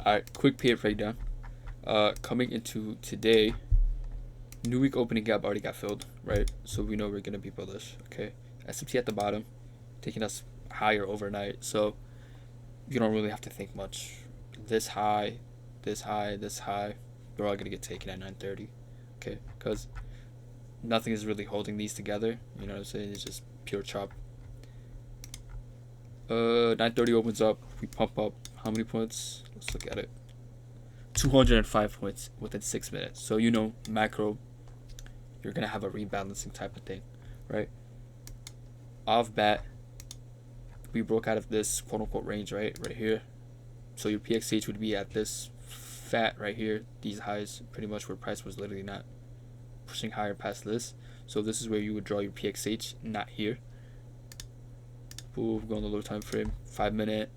Alright, quick peer breakdown. Coming into today, new week opening gap already got filled, right? So we know we're gonna be bullish. Okay, S&P at the bottom, taking us higher overnight. So you don't really have to think much. This high, this high, this high, they're all gonna get taken at 9:30. Okay, because nothing is really holding these together. You know what I'm saying? It's just pure chop. 9:30 opens up. We pump up. How many points? Let's look at it. 205 points within 6 minutes. So you know, macro, you're gonna have a rebalancing type of thing, right? Off bat, we broke out of this quote unquote range, right here. So your PXH would be at this fat right here. These highs, pretty much where price was literally not pushing higher past this. So this is where you would draw your PXH, not here. Boom, go on the low time frame. 5 minute,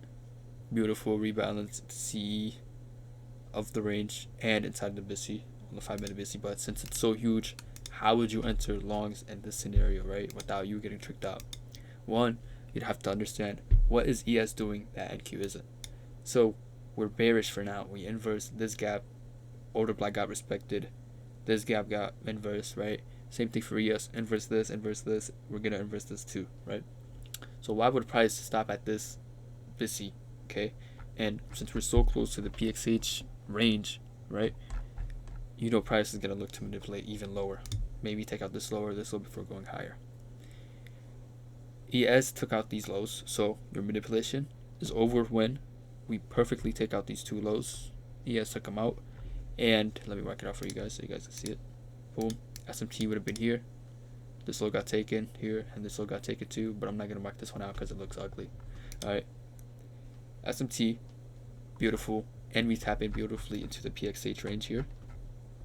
beautiful rebalance CE of the range and inside the BISI on the 5 minute BISI. But since it's so huge, how would you enter longs in this scenario, right? Without you getting tricked out. One, you'd have to understand what is ES doing that NQ isn't. So we're bearish for now. We inverse this gap, order block got respected, this gap got inverse, right? Same thing for ES. Inverse this, we're gonna inverse this too, right? So why would price stop at this BISI, okay? And since we're so close to the PXH range, right? You know price is gonna look to manipulate even lower. Maybe take out this lower, this low before going higher. ES took out these lows, so your manipulation is over when we perfectly take out these two lows. ES took them out, and let me mark it out for you guys so you guys can see it. Boom. SMT would have been here. This low got taken here, and this low got taken too, but I'm not gonna mark this one out because it looks ugly. All right. SMT, beautiful, and we tap in beautifully into the PXH range here,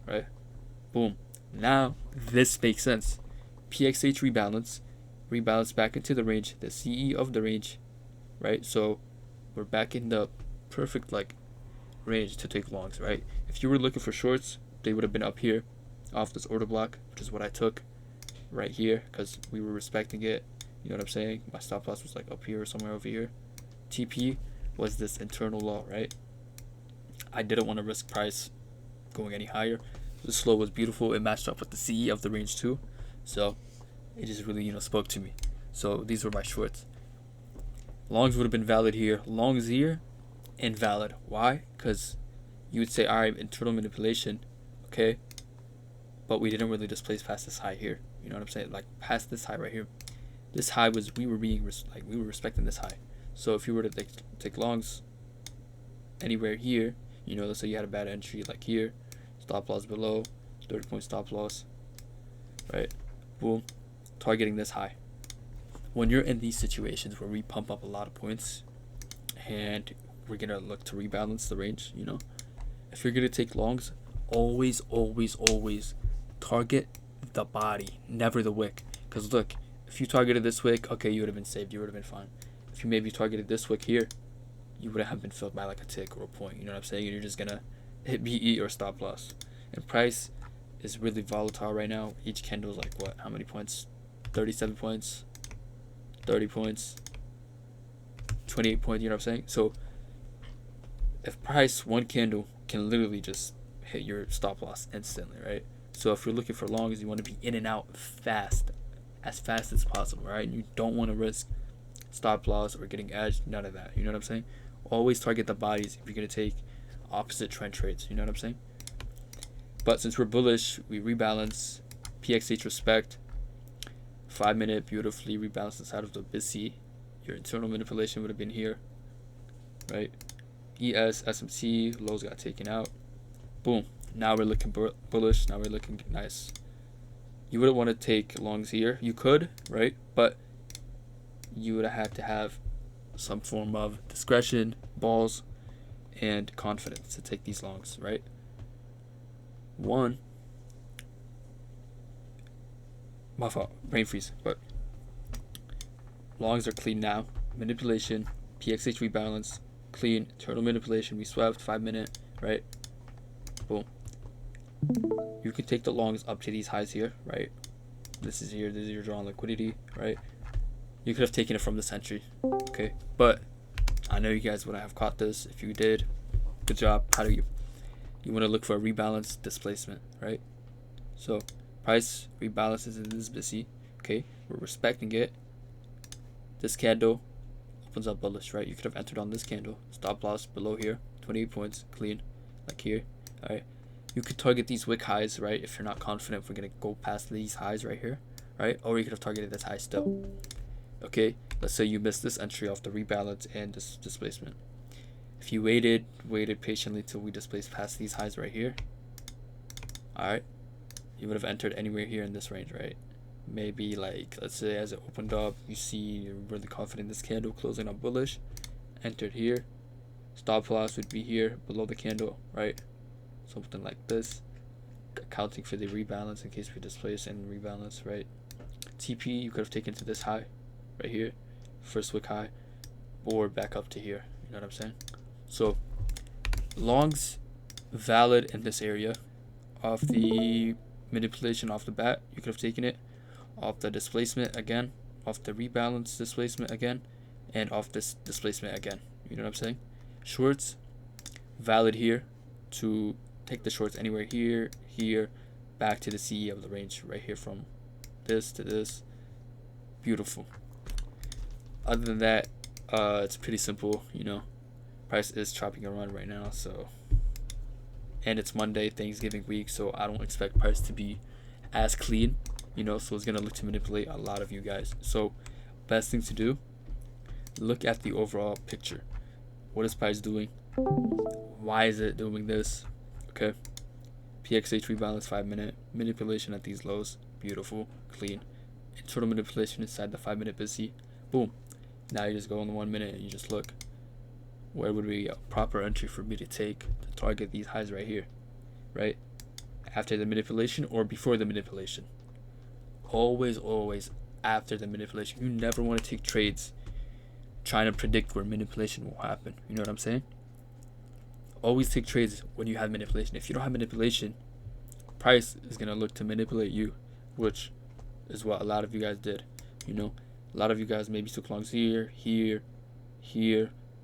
right? Boom. Now this makes sense. PXH rebalance back into the range, the CE of the range, right? So we're back in the perfect like range to take longs, right? If you were looking for shorts, they would have been up here off this order block, which is what I took right here because we were respecting it. You know what I'm saying? My stop loss was like up here or somewhere over here. TP was this internal low, right? I didn't want to risk price going any higher. This low was beautiful. It matched up with the CE of the range too. So it just really, spoke to me. So these were my shorts. Longs would have been valid here. Longs here, invalid. Why? Because you would say, all right, internal manipulation, okay, but we didn't really displace past this high here. You know what I'm saying? Like past this high right here. This high was we were respecting this high. So if you were to take longs anywhere here, let's say you had a bad entry like here, stop loss below, 30-point stop loss, right? Boom, targeting this high. When you're in these situations where we pump up a lot of points and we're gonna look to rebalance the range, if you're gonna take longs, always target the body, never the wick. Because look, if you targeted this wick, okay, you would have been saved, you would have been fine. If you maybe targeted this wick here, you wouldn't have been filled by like a tick or a point. You know what I'm saying? You're just gonna hit BE or stop loss. And price is really volatile right now. Each candle is like what? How many points? 37 points, 30 points, 28 points. You know what I'm saying? So if price one candle can literally just hit your stop loss instantly, right? So if you're looking for longs, you want to be in and out fast, as fast as possible, right? You don't want to risk stop loss or getting edged, none of that. You know what I'm saying? Always target the bodies if you're going to take opposite trend trades. You know what I'm saying? But since we're bullish, we rebalance, PXH respect, 5 minute beautifully rebalance inside of the BISI. Your internal manipulation would have been here, right? ES, SMT, lows got taken out. Boom. Now we're looking bullish. Now we're looking nice. You wouldn't want to take longs here. You could, right? But you would have had to have some form of discretion, balls, and confidence to take these longs, right? One, my fault, brain freeze, but longs are clean now. Manipulation, PXH rebalance, clean, internal manipulation, we swept, 5 minute, right? Boom. You can take the longs up to these highs here, right? This is your drawn liquidity, right? You could have taken it from this entry, okay? But I know you guys wouldn't have caught this. If you did, Good job. How do you want to look for a rebalance displacement, right? So price rebalances in this BC. Okay, we're respecting it. This candle opens up bullish, right? You could have entered on this candle. Stop loss below here, 28 points, clean, like here. All right, you could target these wick highs, right? If you're not confident if we're gonna go past these highs right here, right? Or you could have targeted this high still. Okay, let's say you missed this entry off the rebalance and this displacement. If you waited patiently till we displaced past these highs right here, all right, you would have entered anywhere here in this range, right? Maybe like, let's say as it opened up, you see you're really confident in this candle closing up bullish, entered here. Stop loss would be here below the candle, right? Something like this, accounting for the rebalance in case we displace and rebalance, right? TP you could have taken to this high right here, first wick high, or back up to here. You know what I'm saying? So longs valid in this area. Off the manipulation off the bat, you could have taken it. Off the displacement again, off the rebalance displacement again, and off this displacement again. You know what I'm saying? Shorts valid here to take the shorts anywhere here, here, back to the CE of the range right here from this to this. Beautiful. Other than that, it's pretty simple. You know, price is chopping around right now, so, and it's Monday, Thanksgiving week, so I don't expect price to be as clean, you know, so it's gonna look to manipulate a lot of you guys. So best thing to do, look at the overall picture. What is price doing? Why is it doing this? Okay, PXH rebalance 5-minute manipulation at these lows. Beautiful, clean. Internal manipulation inside the 5-minute busy. Boom. Now you just go on the 1 minute and you just look. Where would be a proper entry for me to take to target these highs right here, right? After the manipulation or before the manipulation? Always after the manipulation. You never want to take trades trying to predict where manipulation will happen. You know what I'm saying? Always take trades when you have manipulation. If you don't have manipulation, price is going to look to manipulate you, which is what a lot of you guys did. You know, a lot of you guys maybe took longs here,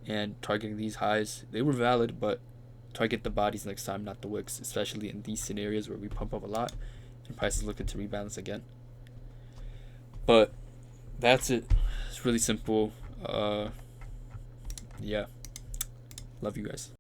and targeting these highs. They were valid, but target the bodies next time, not the wicks, especially in these scenarios where we pump up a lot and price is looking to rebalance again. But that's it. It's really simple. Yeah, love you guys.